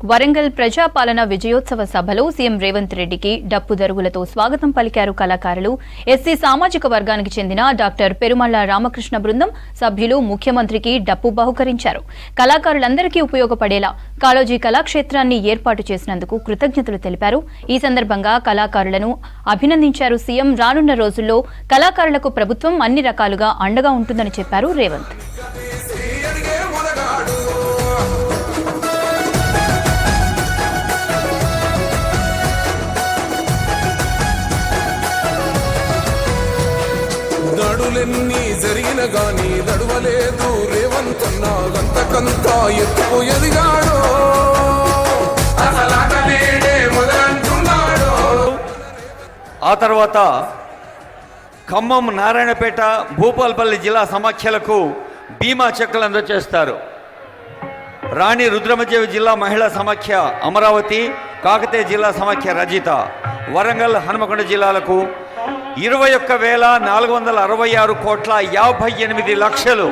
వరంగల్ ప్రజాపాలన విజయోత్సవ సభలో సీఎం రేవంత్ రెడ్డికి డప్పు దరువులతో స్వాగతం పలికారు కళాకారులు. ఎస్సీ సామాజిక వర్గానికి చెందిన డాక్టర్ పెరుమళ్ల రామకృష్ణ బృందం సభ్యులు ముఖ్యమంత్రికి డప్పు బహుకరించారు. కళాకారులందరికీ ఉపయోగపడేలా కాళోజీ కళాక్షేత్రాన్ని ఏర్పాటు చేసినందుకు కృతజ్ఞతలు తెలిపారు. ఈ సందర్భంగా కళాకారులను అభినందించారు సీఎం. రానున్న రోజుల్లో కళాకారులకు ప్రభుత్వం అన్ని రకాలుగా అండగా ఉంటుందని చెప్పారు రేవంత్. నడులెన్ని జరిగిన గాని నడువలేదు రేవంతన్నా గంతకంతా ఎత్తుకు ఎదిగాడు. ఆ తర్వాత ఖమ్మం, నారాయణపేట, భూపాలపల్లి జిల్లా సమాఖ్యలకు బీమా చెక్కులు అందజేస్తారు. రాణి రుద్రమదేవి జిల్లా మహిళా సమాఖ్య అమరావతి, కాకతీయ జిల్లా సమాఖ్య రజిత, వరంగల్, హనుమకొండ జిల్లాలకు 21,466,58,00,000